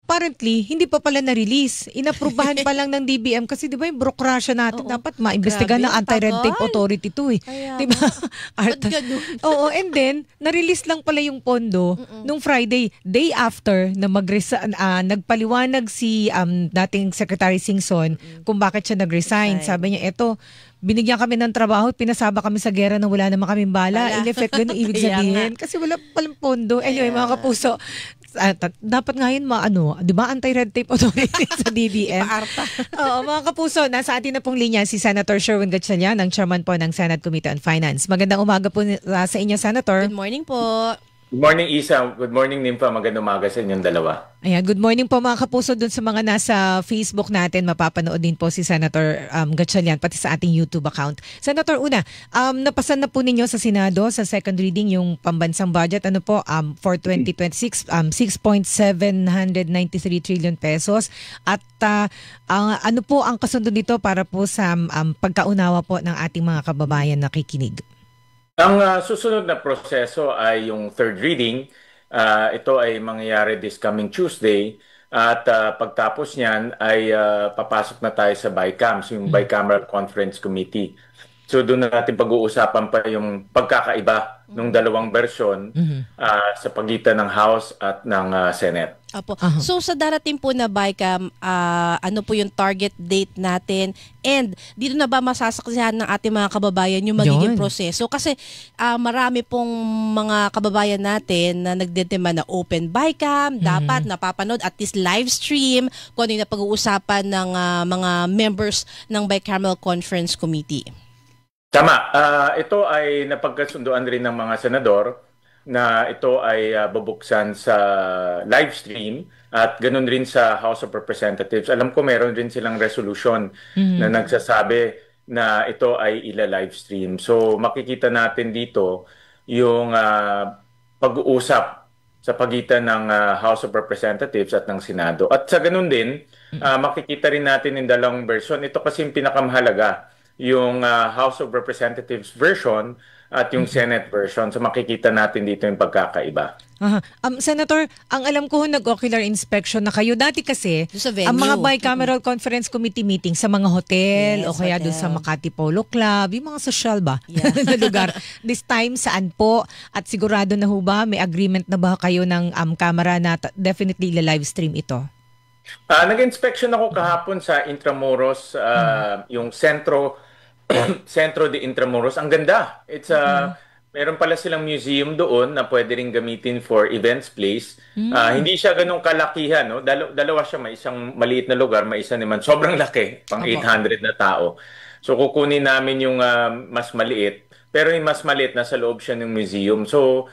apparently, hindi pa pala na-release. Inaprubahan pa lang ng DBM kasi di ba yung burokrasya natin, dapat maimbestigahan ng Anti-Red Tape Authority to eh. Di ba? Oo, and then, na-release lang pala yung pondo nung Friday, day after na nagpaliwanag si dating Secretary Singson kung bakit siya nag-resign. Sabi niya, eto, binigyan kami ng trabaho, pinasaba kami sa gera na wala naman kaming bala. In effect, ganun ibig sabihin. Kasi wala palang pondo. Anyway, mga kapuso, dapat ngayon di ba Anti-Red Tape Authority sa DBM? Oo, mga kapuso, nasa atin na pong linya si Senator Sherwin Gatchalian, ang chairman po ng Senate Committee on Finance. Magandang umaga po sa inyo, Senator. Good morning po. Good morning, Isa. Good morning, Nympha. Magandang umaga sa inyong dalawa. Ayan, good morning po mga kapuso dun sa mga nasa Facebook natin. Mapapanood din po si Senator Gatchalian pati sa ating YouTube account. Senator, una, napasan na po ninyo sa Senado sa second reading yung pambansang budget. Ano po, for 2026, 6.793 trillion pesos. At ano po ang kasundo nito para po sa pagkaunawa po ng ating mga kababayan na nakikinig? Ang susunod na proseso ay yung third reading. Ito ay mangyayari this coming Tuesday. At pagtapos niyan ay papasok na tayo sa BICAMS, yung Bicameral Conference Committee. So doon na natin pag-uusapan pa yung pagkakaiba ng dalawang bersyon sa pagitan ng House at ng Senate. Opo. So sa darating po na BICAM, ano po yung target date natin? And dito na ba masasaksihan ng ating mga kababayan yung magiging proseso? Kasi marami pong mga kababayan natin na nagdedemand na open BICAM, dapat napapanood at least live stream kung ano yung napag-uusapan ng mga members ng Bicameral Conference Committee. Tama. Ito ay napagkasunduan rin ng mga senador na ito ay bubuksan sa live stream at ganun rin sa House of Representatives. Alam ko meron rin silang resolution na nagsasabi na ito ay ila-live stream. So makikita natin dito yung pag-uusap sa pagitan ng House of Representatives at ng Senado. At sa ganun din, makikita rin natin yung dalawang version. Ito kasi yung pinakamahalaga, yung House of Representatives version at yung Senate version. So makikita natin dito yung pagkakaiba. Senator, ang alam ko nag-ocular inspection na kayo. Dati kasi, ang mga Bicameral Conference Committee meeting sa mga hotel o kaya doon sa Makati Polo Club, yung mga social ba na lugar. This time, saan po? At sigurado na ho ba, may agreement na ba kayo ng Kamara na definitely live stream ito? Nag-inspection ako kahapon sa Intramuros, yung Centro de Intramuros. Ang ganda. It's meron pala silang museum doon na pwede ring gamitin for events place. Hindi siya ganun kalakihan, no? Dalawa siya, may isang maliit na lugar, may isa naman sobrang laki, pang 800 na tao. So kukunin namin yung mas maliit, pero yung mas maliit nasa loob siya ng museum. So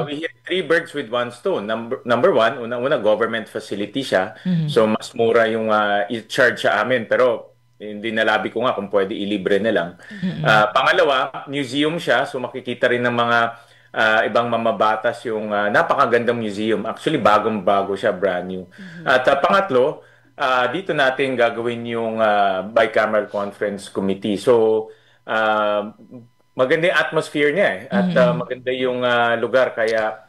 we hit three birds with one stone. Number one, una government facility siya. So mas mura yung i-charge sa amin, pero hindi nalabi ko nga kung pwede ilibre na lang. Pangalawa, museum siya. So makikita rin ng mga ibang mamabatas yung napakagandang museum. Actually, bagong-bago siya, brand new. At pangatlo, dito natin gagawin yung Bicameral Conference Committee. So maganda yung atmosphere niya at maganda yung lugar. Kaya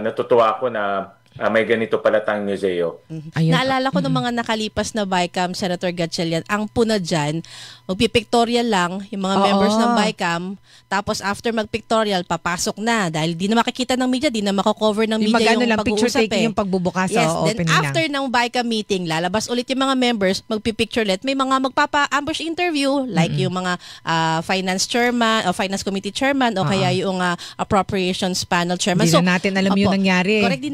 natutuwa ako na may ganito pala tayong museo. Naalala ko ng mga nakalipas na BICAM, Senator Gatchalian, ang puna dyan, magpipictorial lang yung mga members ng BICAM, tapos after magpictorial, papasok na. Dahil di na makikita ng media, di na mako-cover ng media yung pag-uusap. Picture taking yung pagbubukas sa opening then after ng BICAM meeting, lalabas ulit yung mga members, magpipicture ulit. May mga magpapa-ambush interview, like yung mga finance chairman, o finance committee chairman, o kaya yung appropriations panel chairman. Hindi na natin alam yung nangyari. Correct,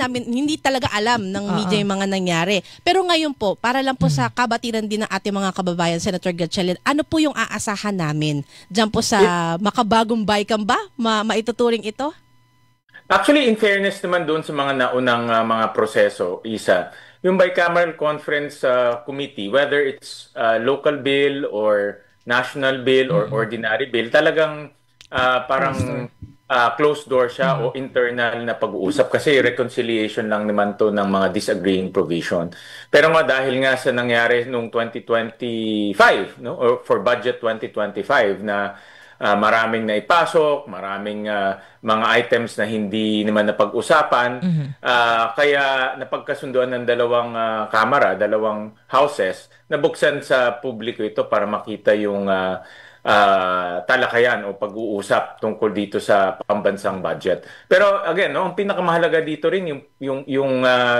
hindi talaga alam ng media yung mga nangyari. Pero ngayon po, para lang po sa kabatiran din ng ating mga kababayan, Senator Gatchalian, ano po yung aasahan namin dyan po sa makabagong BICAM ba? Maituturing ito? Actually, in fairness naman doon sa mga naunang mga proseso, Isa, yung Bicameral Conference Committee, whether it's local bill or national bill or ordinary bill, talagang parang closed door siya o internal na pag-uusap kasi reconciliation lang naman to ng mga disagreeing provision. Pero nga dahil nga sa nangyari noong 2025, no, or for budget 2025 na maraming naipasok, maraming mga items na hindi naman napag-usapan. Kaya napagkasunduan ng dalawang kamara, dalawang houses, nabuksan sa publiko ito para makita yung talakayan o pag-uusap tungkol dito sa pambansang budget. Pero again, no, ang pinakamahalaga dito rin yung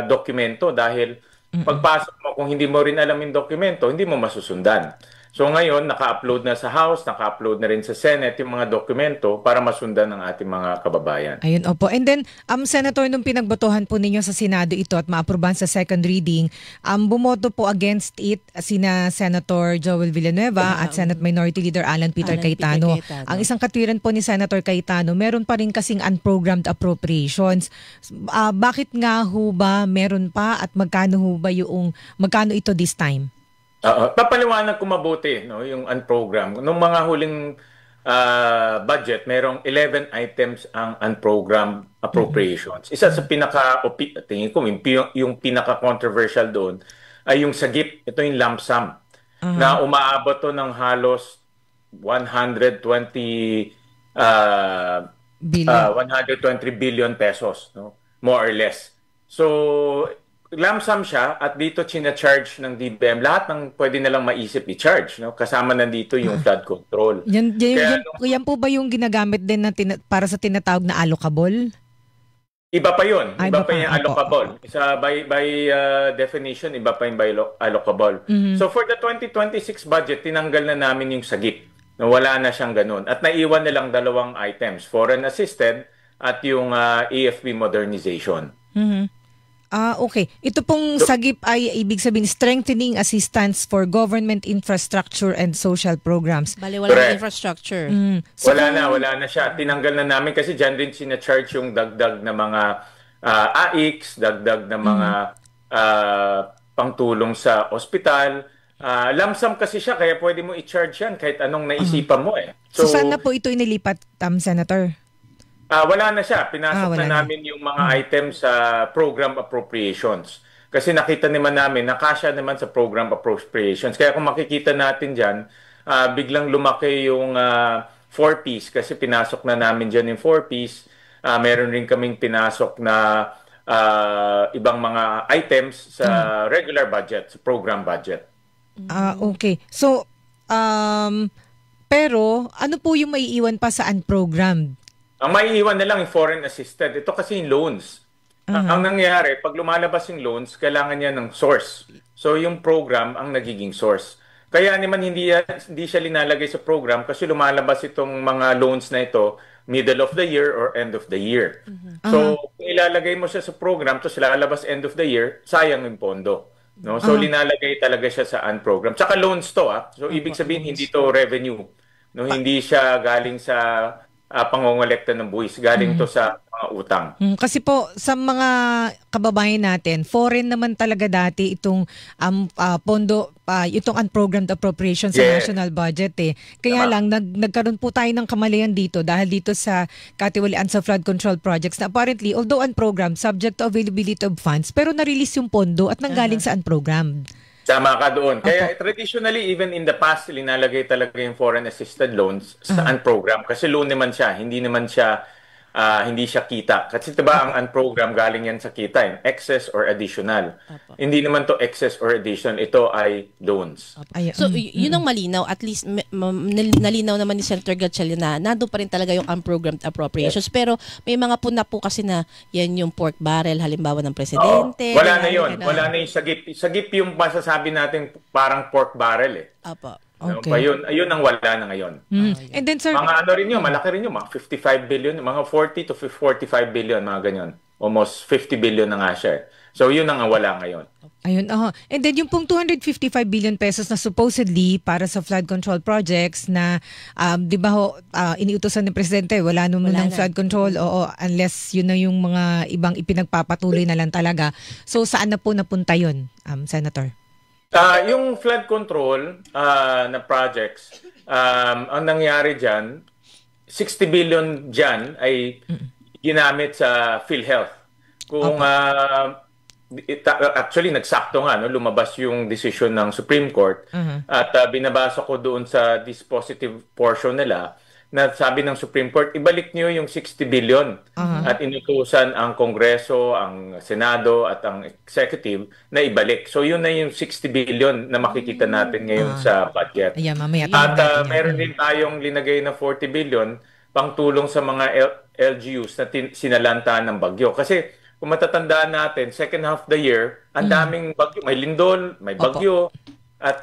dokumento dahil pagpasok mo kung hindi mo rin alam yung dokumento, hindi mo masusundan. So ngayon, naka-upload na sa House, naka-upload na rin sa Senate yung mga dokumento para masundan ng ating mga kababayan. Ayun, opo. And then, Senator, nung pinagbotohan po ninyo sa Senado ito at maaprubahan sa second reading, bumoto po against it sina Senator Joel Villanueva at Senate Minority Leader Alan Peter Cayetano. Ang isang katwiran po ni Senator Cayetano, meron pa rin kasing unprogrammed appropriations. Bakit nga ho ba meron pa at magkano ito this time? Papaliwanag ko mabuti, no, yung unprogram. Nung mga huling budget, merong 11 items ang unprogrammed appropriations. Isa sa tingin ko, yung pinaka-controversial doon ay yung sagip. Ito yung lump sum na umaabot to ng halos 120 billion pesos, no? More or less. So, lump sum siya at dito charge ng DBM lahat ng pwede nilang maisip i-charge, no? Kasama nandito yung flood control. Yan po ba yung ginagamit din para sa tinatawag na allocable? Iba pa yun. Iba pa yung allocable. By definition, iba pa yung allocable. So for the 2026 budget, tinanggal na namin yung sagip. Wala na siyang ganun. At naiwan nilang dalawang items, foreign assisted at yung AFP modernization. Okay. Ito pong sagip ay ibig sabihin strengthening assistance for government infrastructure and social programs. Bale, wala infrastructure. So, wala na siya. Tinanggal na namin kasi dyan rin sina-charge yung dagdag na mga AICs, dagdag na mga pangtulong sa ospital. Lump sum kasi siya kaya pwede mo i-charge yan kahit anong naisipan mo eh. So saan na po ito inilipat, Senator? Wala na siya. Pinasok na namin yung mga items sa program appropriations. Kasi nakita naman namin, nakasya naman sa program appropriations. Kaya kung makikita natin dyan, biglang lumaki yung 4-piece kasi pinasok na namin dyan yung 4-piece. Meron rin kaming pinasok na ibang mga items sa regular budget, sa program budget. Okay. So, pero ano po yung maiiwan pa sa unprogrammed? Ang maiiwan na lang yung foreign assisted. Ito kasi yung loans. Ang nangyayari, pag lumalabas yung loans, kailangan niya ng source. So yung program ang nagiging source. Kaya naman hindi siya linalagay sa program kasi lumalabas itong mga loans na ito middle of the year or end of the year. So kung ilalagay mo siya sa program tapos lalabas end of the year, sayang yung pondo. No? So linalagay talaga siya sa unprogram. Tsaka loans to. So ibig sabihin hindi to revenue. No? Hindi siya galing sa pangongolekta ng buwis. Galing to sa mga utang. Kasi po, sa mga kababayan natin, foreign naman talaga dati itong pondo, itong unprogrammed appropriation sa national budget eh. Kaya lang, nagkaroon po tayo ng kamalian dito dahil dito sa katiwalian sa flood control projects na apparently, although unprogrammed, subject to availability of funds, pero na-release yung pondo at nanggaling sa unprogrammed. Tama ka doon. Kaya traditionally, even in the past, linalagay talaga yung foreign assisted loans sa unprogram. Kasi loan naman siya, hindi siya kita. Kasi diba ang unprogram galing yan sa kita, excess or additional. Hindi naman to excess or additional, ito ay loans. So yun ang malinaw, at least nalinaw naman ni Senator Gatchalian na nando pa rin talaga yung unprogrammed appropriations. Pero may mga puna po kasi na yan yung pork barrel, halimbawa ng presidente. Wala na yun. Wala na yung sagip. Sagip yung masasabi natin parang pork barrel eh. Okay. Ayun ang wala na ngayon. And then, sir, mga ano rin yun, malaki rin yun, mga 55 billion, mga 40 to 45 billion, mga ganyan. Almost 50 billion na nga siya. So yun ang wala ngayon. Ayun, and then yung pong 255 billion pesos na supposedly para sa flood control projects na, di ba iniutosan ng presidente, wala naman ng flood control, unless yun na yung mga ibang ipinagpapatuloy na lang talaga. So saan na po napunta yun, Senator? Yung flood control na projects, ang nangyari dyan, 60 billion dyan ay ginamit sa PhilHealth. Kung actually nagsakto nga, no, lumabas yung decision ng Supreme Court at binabasa ko doon sa dispositive portion nila, na sabi ng Supreme Court, ibalik niyo yung 60 billion at inutusan ang Kongreso, ang Senado at ang Executive na ibalik. So yun na yung 60 billion na makikita natin ngayon sa budget. Ayan, mamaya At meron din tayong linagay na 40 billion pang tulong sa mga LGUs na sinalantaan ng bagyo. Kasi kung matatandaan natin, second half of the year, ang daming bagyo. May lindol, may bagyo, at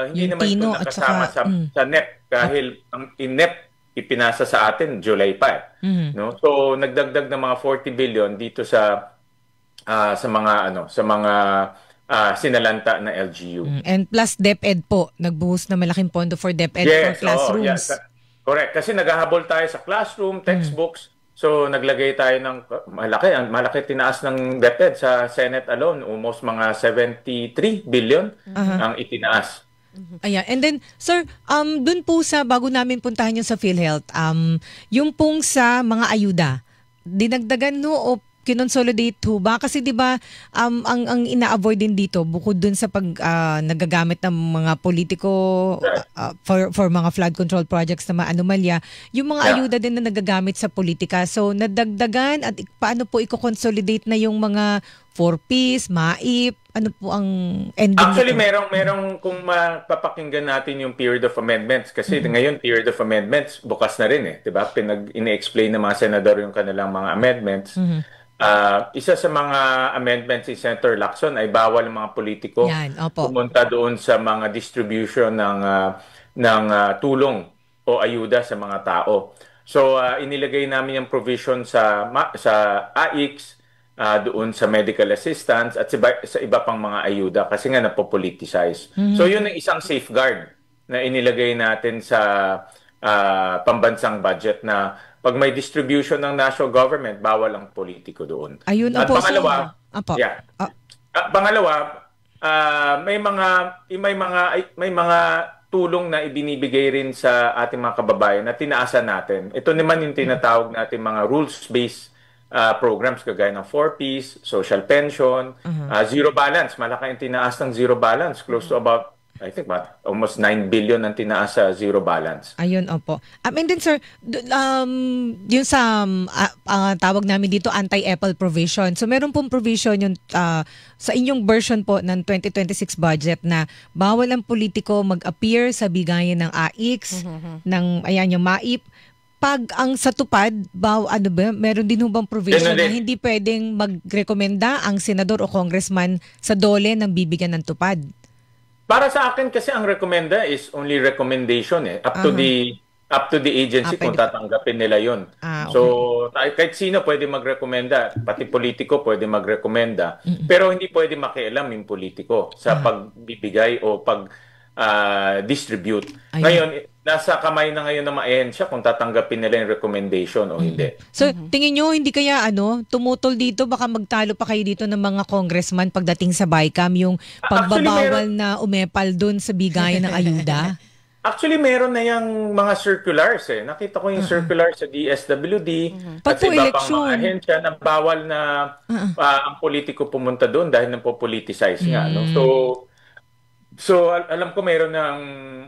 hindi naman ito nakasama sa NEP dahil ang NEP ipinasa sa atin July pa. No? So nagdagdag ng mga 40 billion dito sa mga sinalanta na LGU. And plus DepEd po, nagbuhos na malaking pondo for DepEd for classrooms. Correct. Kasi naghahabol tayo sa classroom, textbooks. So naglagay tayo ng malaki tinaas ng DepEd sa Senate alone, almost mga 73 billion ang itinaas. Ayan. And then, sir, dun po sa, bago namin puntahan yung sa PhilHealth, yung pong sa mga ayuda, dinagdagan no o kinonsolidate ho ba? Kasi di ba ang ina-avoid din dito bukod dun sa pag nagagamit ng mga politiko for mga flood control projects na anomalya, yung mga ayuda din na nagagamit sa politika. So nadagdagan at paano po i-consolidate na yung mga 4Ps, MAIP, ano po ang ending? Actually, merong kung mapapakinggan natin yung period of amendments kasi ngayon period of amendments bukas na rin 'di ba? Ini-explain ng mga senador yung kanilang mga amendments. Isa sa mga amendments ni Senator Lacson ay bawal ang mga politiko pumunta doon sa mga distribution ng tulong o ayuda sa mga tao. So inilagay namin yung provision sa AIX doon sa medical assistance at sa iba pang mga ayuda kasi nga napopoliticize. So yun ang isang safeguard na inilagay natin sa pambansang budget na pag may distribution ng national government, bawal ang politiko doon. Ayun, at pangalawa, may mga tulong na ibinibigay rin sa ating mga kababayan na tinaasan natin. Ito naman yung tinatawag natin mga rules-based programs kagaya ng 4Ps, social pension, zero balance. Malaki yung tinaas ng zero balance, close to about I think almost 9 billion ang tinaas sa zero balance. Ayun, opo. And then sir, yun sa tawag namin dito anti-EPAL provision. So meron pong provision yung sa inyong version po ng 2026 budget na bawal ang politiko mag-appear sa bigayan ng AIX, ng yung MAIP. Pag ang sa tupad, meron din bang provision na hindi pwedeng magrekomenda ang senador o congressman sa DOLE ng bibigyan ng tupad? Para sa akin kasi ang recommenda is only recommendation up to the agency kung tatanggapin nila 'yon. Okay. So kahit sino pwede magrekomenda, pati politiko pwede magrekomenda, pero hindi pwede makialam yung politiko sa pagbibigay o distribute. Ngayon nasa kamay na ngayon ng mga ahensya kung tatanggapin nila yung recommendation o hindi. So, tingin nyo, hindi kaya tumutol dito, baka magtalo pa kayo dito ng mga congressman pagdating sa BICAM, yung pagbabawal na umepal dun sa bigayan ng ayuda? Actually, meron na yung mga circulars Nakita ko yung circular sa DSWD at sa iba pang mga ahensya na bawal na ang politiko pumunta doon dahil napopoliticize nga. No? So alam ko meron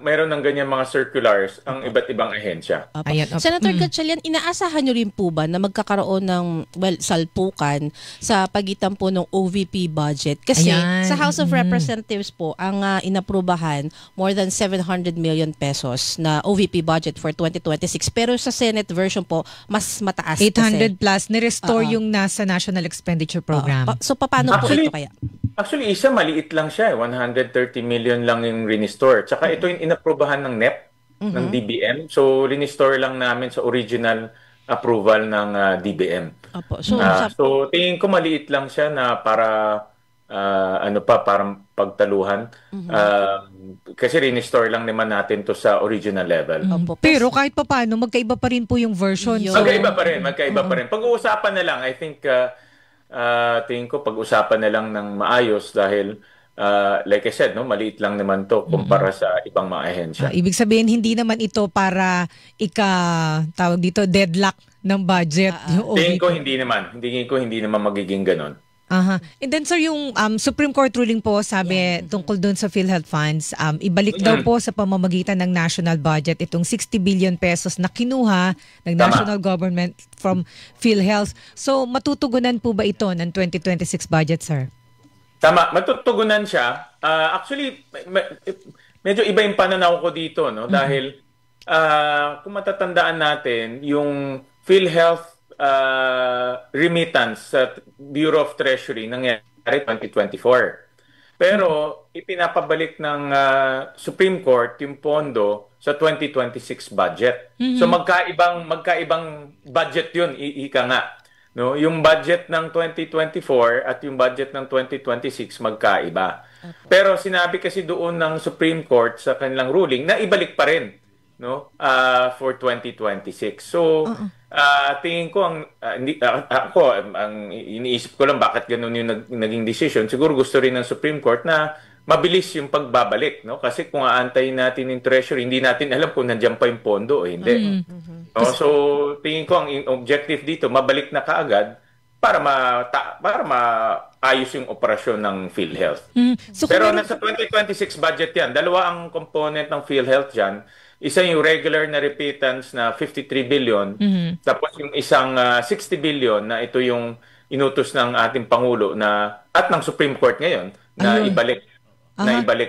ng ganyan mga circulars ang iba't ibang ahensya. Senator Gatchalian, inaasahan nyo rin po ba na magkakaroon ng salpukan sa pagitan po ng OVP budget? Kasi sa House of Representatives po, ang inaprubahan more than 700 million pesos na OVP budget for 2026. Pero sa Senate version po, mas mataas 800 plus, ni-restore yung nasa National Expenditure Program. So paano po ito kaya? Actually, maliit lang siya. 130 million lang yung restore. Tsaka ito yung inaprubahan ng NEP, ng DBM. So, restore lang namin sa original approval ng DBM. So, tingin ko maliit lang siya na para parang pagtaluhan. Kasi restore lang naman natin to sa original level. Pero kahit paano, magkaiba pa rin po yung version. Magkaiba pa rin. Pag-uusapan na lang, I think tingin ko pag-usapan na lang ng maayos dahil like I said, maliit lang naman to kumpara sa ibang mga ahensya. Ibig sabihin, hindi naman ito para deadlock ng budget. Tingin ko hindi naman magiging ganon. And then sir, yung Supreme Court ruling po sabi tungkol doon sa PhilHealth funds, ibalik daw po sa pamamagitan ng national budget itong 60 billion pesos na kinuha ng national government from PhilHealth. So matutugunan po ba ito ng 2026 budget, sir? Tama, matutugunan siya. Actually, medyo iba yung pananaw ko dito, no? Dahil kung matatandaan natin, yung PhilHealth remittance sa Bureau of Treasury nangyari 2024. Pero ipinapabalik ng Supreme Court yung pondo sa 2026 budget. So magkaibang budget 'yun, ika nga. No, yung budget ng 2024 at yung budget ng 2026 magkaiba. Pero sinabi kasi doon ng Supreme Court sa kanilang ruling na ibalik pa rin, no, for 2026. So tingin ko ang iniisip ko lang bakit ganun yung naging decision. Siguro gusto rin ng Supreme Court na mabilis yung pagbabalik, no? Kasi kung aantayin natin yung Treasury, hindi natin alam kung nandiyan pa yung pondo o hindi. No? So tingin ko ang objective dito mabalik na kaagad para maayos yung operasyon ng PhilHealth. So, pero nasa 2026 budget yan. Dalawa ang component ng PhilHealth dyan. Isa yung regular na remittance na 53 billion. Tapos yung isang 60 billion na ito yung inutos ng ating Pangulo at ng Supreme Court ngayon na ibalik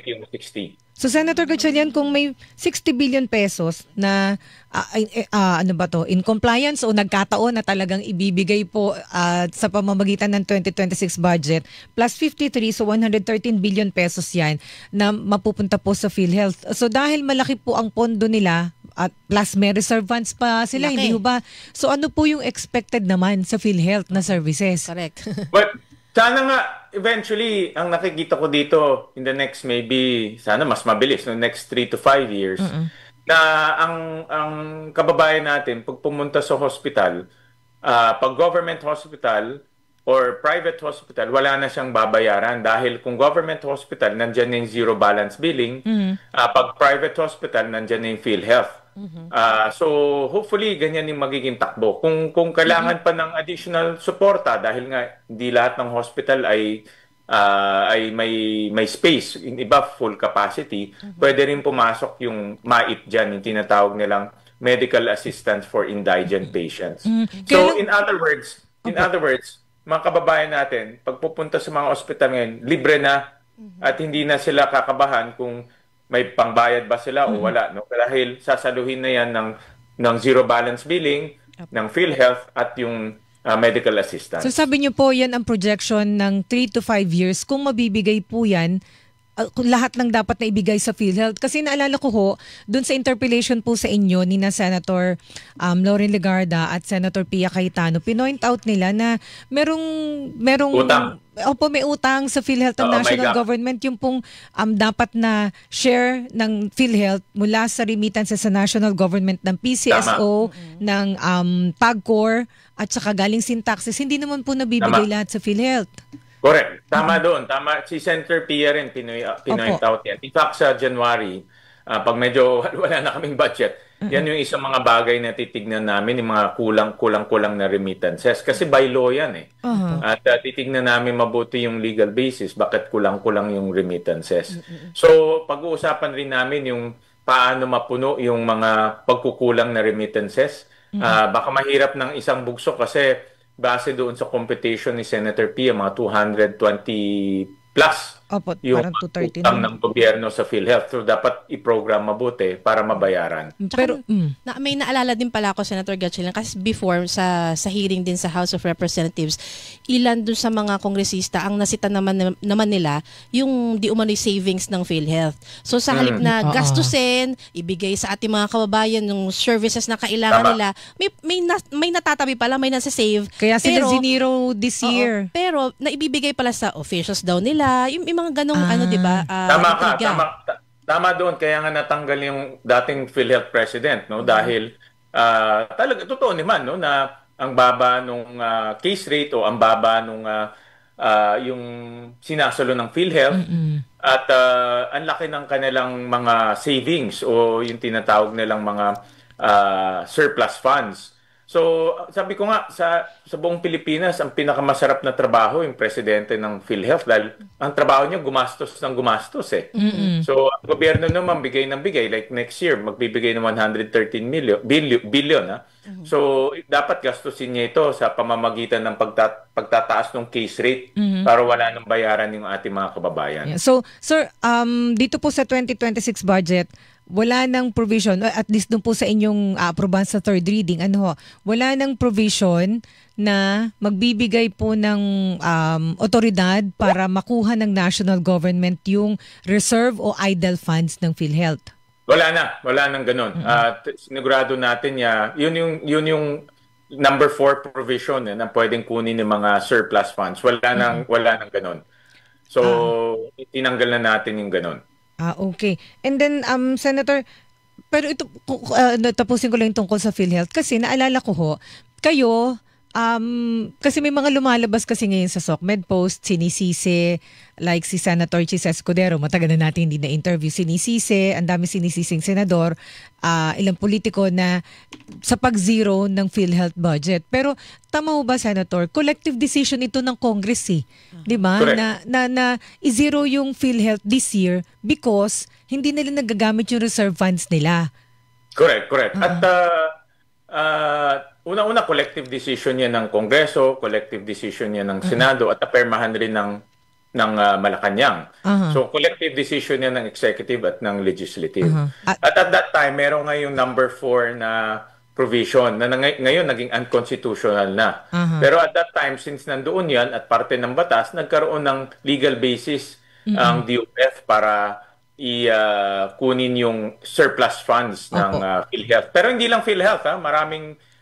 yung 60. So Senator Gatchalian, kung may 60 billion pesos na in compliance o nagkataon na talagang ibibigay po sa pamamagitan ng 2026 budget plus 53, so 113 billion pesos yan na mapupunta po sa PhilHealth. So dahil malaki po ang pondo nila at plus may reserve funds pa sila, hindi ba? So ano po yung expected naman sa PhilHealth na services? Correct. But sana nga, eventually, ang nakikita ko dito in the next sana mas mabilis, no next 3 to 5 years, na ang kababayan natin, pag pumunta sa hospital, pag government hospital or private hospital, wala na siyang babayaran. Dahil kung government hospital, nandyan yung zero balance billing. Pag private hospital, nandyan yung PhilHealth. So hopefully ganyan yung magiging takbo. Kung kailangan pa ng additional suporta dahil nga hindi lahat ng hospital ay may space, in iba full capacity, pwede rin pumasok yung MAIP diyan, yung tinatawag nilang medical assistance for indigent patients. So in other words, mga kababayan natin, pag pupunta sa mga ospital ngayon, libre na at hindi na sila kakabahan kung may pangbayad ba sila o wala, no? Dahil sasaluhin na yan ng zero balance billing, ng PhilHealth at yung medical assistance. So sabi niyo po yan ang projection ng 3 to 5 years. Kung mabibigay po yan, lahat ng dapat na ibigay sa PhilHealth. Kasi naalala ko ho, dun sa interpellation po sa inyo ni na Senator Lauren Legarda at Senator Pia Cayetano, pinoint out nila na merong utang. Opo, may utang sa PhilHealth ng national government, yung pong dapat na share ng PhilHealth mula sa remittances sa national government ng PCSO, ng PAGCOR, at saka galing sin taxes, hindi naman po nabibigay lahat sa PhilHealth. Correct. Tama doon. Tama. Si Senator Pia rin pinoint out yan. In fact, sa January, pag medyo wala na kaming budget, yan yung isang mga bagay na titignan namin, yung mga kulang-kulang na remittances. Kasi by law yan eh. At titignan namin mabuti yung legal basis, bakit kulang-kulang yung remittances. So, pag-uusapan rin namin yung paano mapuno yung mga pagkukulang na remittances. Baka mahirap ng isang bugso kasi base doon sa computation ni Senator Pia, mga 220 plus yung utang ng gobyerno sa PhilHealth. So, dapat i-program mabuti para mabayaran. Pero may naalala din pala ako, Senator Gatchalian, kasi before sa hearing din sa House of Representatives, ilan dun sa mga kongresista ang nasita naman nila yung di umano'y savings ng PhilHealth. So, sa halip na gastusin, ibigay sa ating mga kababayan yung services na kailangan nila, may natatabi pala, may nasa-save. Kaya sila zinero this year. Pero naibibigay pala sa officials daw nila, yung mga ganong di ba? Tama doon, kaya nga natanggal yung dating PhilHealth president, no? Dahil talaga totoo naman, no, na ang baba nung case rate o ang baba nung yung sinasalo ng PhilHealth at ang laki ng kanilang mga savings o yung tinatawag nilang mga surplus funds. So, sabi ko nga, sa buong Pilipinas, ang pinakamasarap na trabaho yung presidente ng PhilHealth dahil ang trabaho niya gumastos ng gumastos eh. So, ang gobyerno naman bigay ng bigay. Like next year, magbibigay ng 113 billion. Ha? So, dapat gastusin niya ito sa pamamagitan ng pagtataas ng case rate para wala nang bayaran yung ating mga kababayan. Yeah. So, sir, dito po sa 2026 budget, wala nang provision, at least dun po sa inyong aprobahan sa third reading, wala nang provision na magbibigay po ng otoridad para makuha ng national government yung reserve o idle funds ng PhilHealth. Wala nang ganun. Sinigurado natin yun yung number 4 provision na pwedeng kunin ng mga surplus funds. Wala nang ganun. So, tinanggal na natin yung ganun. Okay. And then, Senator, pero ito, tapusin ko lang yung tungkol sa PhilHealth kasi naalala ko kayo, kasi may mga lumalabas kasi ngayon sa SOCMED Post, sinisisi, like si Senator Chis Escudero, matagal na natin hindi na-interview, sinisisi, ang dami sinisising senador, ilang politiko na sa pag-zero ng PhilHealth budget. Pero tama ho ba, Senator? Collective decision ito ng Congress di ba? Na i-zero yung PhilHealth this year because hindi nila nagagamit yung reserve funds nila. Correct. At una-una, collective decision yan ng Kongreso, collective decision yan ng Senado, at apirmahan rin ng Malacanang. So, collective decision yan ng executive at ng legislative. At that time, meron ngayong number 4 na provision na ngayon naging unconstitutional na. Pero at that time, since nandoon yan at parte ng batas, nagkaroon ng legal basis ang DOF para kunin yung surplus funds ng PhilHealth. Pero hindi lang PhilHealth,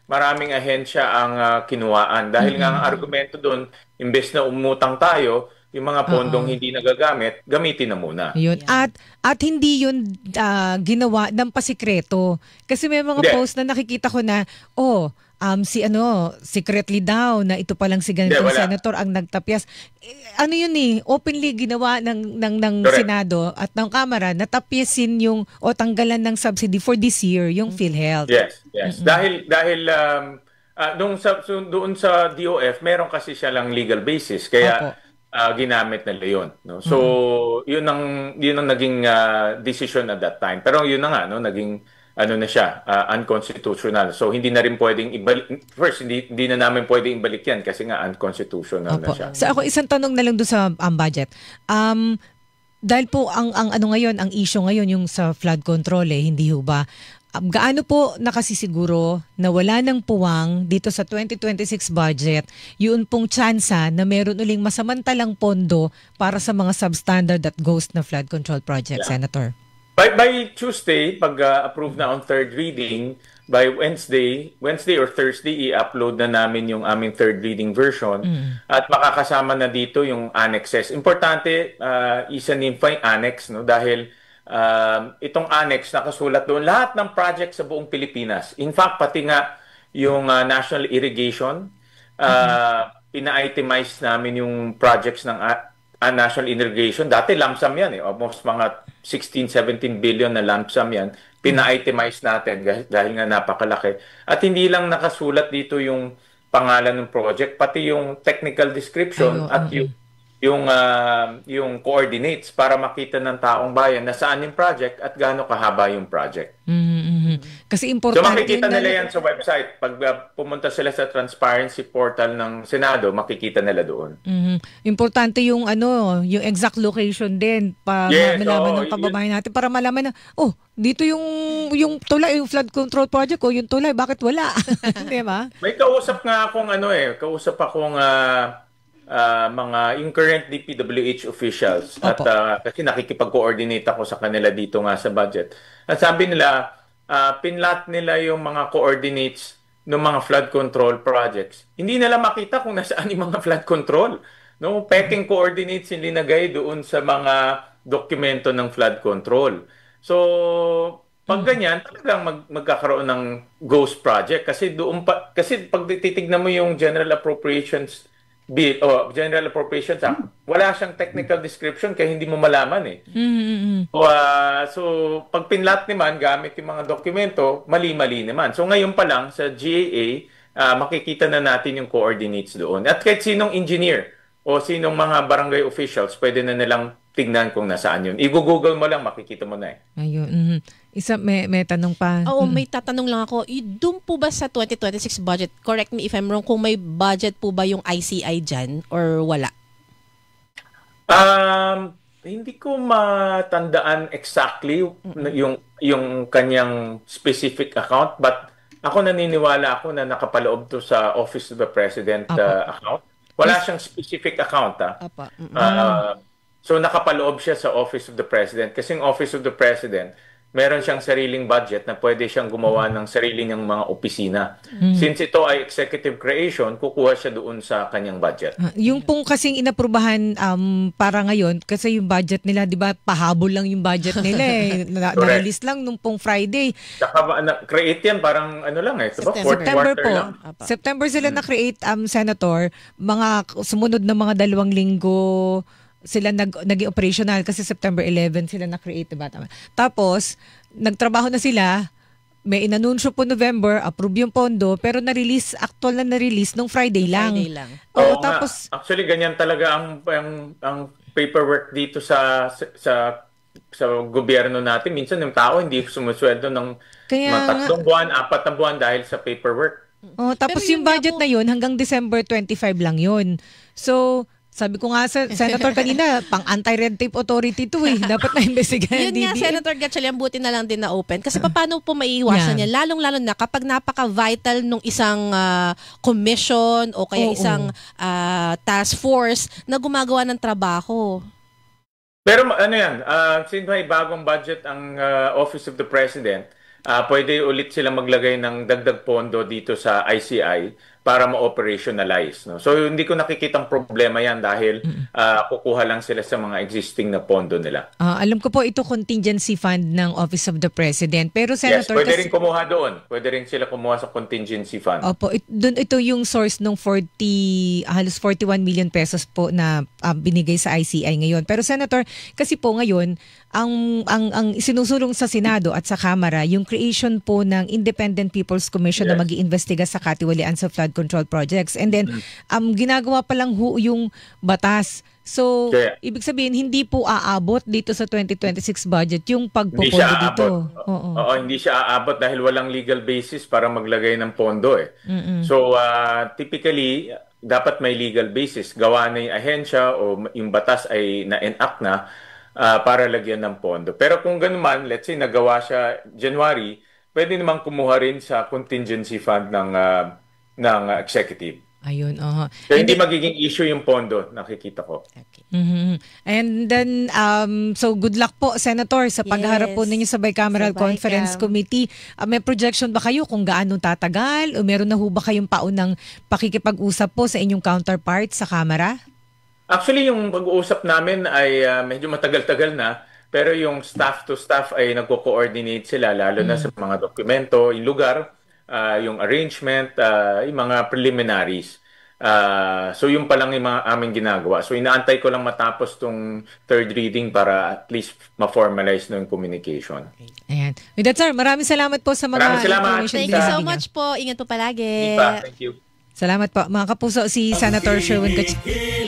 maraming ahensya ang kinuhaan. Dahil nga ang argumento doon, imbes na umutang tayo, yung mga pondong hindi nagagamit, gamitin na muna. Yun. At hindi yun ginawa ng pasikreto. Kasi may mga post na nakikita ko na, secretly daw na ito palang si ganitong senator ang nagtapyas. Openly ginawa ng Senado at ng Kamara na tapyasin yung tanggalan ng subsidy for this year yung PhilHealth. Yes. Dahil doon sa DOF, meron kasi siya lang legal basis. Kaya ginamit nila yun. No? So, yun ang naging decision at that time. Pero yun na nga, naging na siya, unconstitutional. So, hindi na rin pwedeng ibalik. First, hindi na namin pwedeng ibalik yan kasi nga unconstitutional na siya. So, ako isang tanong na lang doon sa budget. Dahil po ang ngayon, ang issue ngayon yung sa flood control hindi ho ba? Gaano po nakasisiguro na wala ng puwang dito sa 2026 budget yun pong tsansa na meron uling masamantalang pondo para sa mga substandard at ghost na flood control project, Senator? By Tuesday, pag-approve na on third reading, by Wednesday or Thursday, i-upload na namin yung aming third reading version at makakasama na dito yung annexes. Importante, isanin pa yung annex, dahil itong annex nakasulat doon lahat ng project sa buong Pilipinas. In fact, pati nga yung national irrigation, pina-itemize namin yung projects ng national irrigation. Dati lump sum yan almost mga 16-17 billion na lump sum yan. Pina-itemize natin dahil nga napakalaki. At hindi lang nakasulat dito yung pangalan ng project, pati yung technical description at yung coordinates para makita ng taong bayan na saan yung project at gaano kahaba yung project. Kasi importante. So makikita nila yan sa website. Pag pumunta sila sa transparency portal ng Senado, makikita nila doon. Importante yung yung exact location din para malaman ng kababayan natin, para malaman na dito yung tulay, yung flood control project yung tulay, bakit wala? Di ba? May kausap nga akong mga current DPWH officials at kasi nakikipag-coordinate ako sa kanila dito nga sa budget. At sabi nila, pinlat nila yung mga coordinates ng mga flood control projects. Hindi nila makita kung nasaan yung mga flood control. Peking coordinates yung linagay doon sa mga dokumento ng flood control. So, pag ganyan, talagang magkakaroon ng ghost project kasi pag titignan mo yung General Appropriations bill o General Appropriations Act, wala siyang technical description kaya hindi mo malaman eh. So pag pinlat naman gamit yung mga dokumento, mali-mali naman. So ngayon pa lang sa GAA, makikita na natin yung coordinates doon. At kahit sinong engineer o sinong mga barangay officials, pwede na nilang tignan kung nasaan yun. I-google mo lang, makikita mo na eh. Ayun. Isa, may tanong pa. Oo, may tatanong lang ako. Doon po ba sa 2026 budget, correct me if I'm wrong, kung may budget po ba yung ICI dyan or wala? Hindi ko matandaan exactly yung kanyang specific account, but ako naniniwala ako na nakapaloob to sa Office of the President account. Wala siyang specific account. So nakapaloob siya sa Office of the President kasi yung Office of the President meron siyang sariling budget na pwede siyang gumawa ng sarili niyang mga opisina. Since ito ay executive creation, kukuha siya doon sa kanyang budget. Yung pong kasing inaprubahan para ngayon, kasi yung budget nila, di ba, pahabol lang yung budget nila eh. Na-release lang nung pong Friday. Create yan, parang ano lang eh. September po. Lang. September sila na-create, Senator. Mga sumunod na mga 2 linggo sila naging operational kasi September 11 sila na-create, diba? Tapos, nagtrabaho na sila, may inanunsyo po November, approve yung pondo, pero actual na na-release nung Friday lang. Oo, tapos actually ganyan talaga ang paperwork dito sa gobyerno natin. Minsan yung tao hindi sumusweldo ng 3 buwan, 4 na buwan dahil sa paperwork. Tapos yung budget na yun hanggang December 25 lang yun. So, sabi ko nga sa Senator kanina, pang anti-red tape authority to eh. Dapat na-investigahan. Yun nga, Senator Gatchalian, buti na lang din na open. Kasi paano po maiiwasan yan? Lalong-lalo na kapag napaka-vital nung isang commission o kaya isang task force na gumagawa ng trabaho. Pero ano yan, since may bagong budget ang Office of the President, pwede ulit sila maglagay ng dagdag pondo dito sa ICI para ma-operationalize. No? So hindi ko nakikitang problema yan dahil kukuha lang sila sa mga existing na pondo nila. Alam ko po ito contingency fund ng Office of the President. Pero Senator, yes, pwede rin kumuha doon. Pwede rin sila kumuha sa contingency fund. Opo, ito yung source ng halos 41 million pesos po na binigay sa ICI ngayon. Pero Senator, kasi po ngayon, ang sinusulong sa Senado at sa Kamara, yung creation po ng Independent People's Commission na mag-iimbestiga sa katiwalian sa flood control projects. And then, ginagawa pa lang yung batas. So, ibig sabihin, hindi po aabot dito sa 2026 budget yung pagpopondo dito. Oo, hindi siya aabot dahil walang legal basis para maglagay ng pondo eh. So, typically, dapat may legal basis. Gawa na yung ahensya o yung batas ay na-enact na para lagyan ng pondo. Pero kung ganun man, let's say nagawa siya January, pwede naman kumuha rin sa contingency fund ng executive. Ayun, So, hindi magiging issue yung pondo, nakikita ko. Okay. And then, so good luck po, Senator, sa pagharap po ninyo sa Bicameral Conference Committee. May projection ba kayo kung gaano tatagal? O meron na ho ba kayong paunang pakikipag-usap po sa inyong counterpart sa Kamara? Actually, yung pag-uusap namin ay medyo matagal-tagal na, pero yung staff to staff ay nagko-coordinate sila, lalo na sa mga dokumento, yung lugar, yung arrangement, yung mga preliminaries. So yung pa lang yung mga aming ginagawa. So inaantay ko lang matapos tong third reading para at least ma-formalize ng communication. Ayan. With that, sir, maraming salamat po sa mga information. Thank you so much po. Ingat po palagi. Thank you. Salamat po. Mga kapuso, si Senator Sherwin Gatchalian.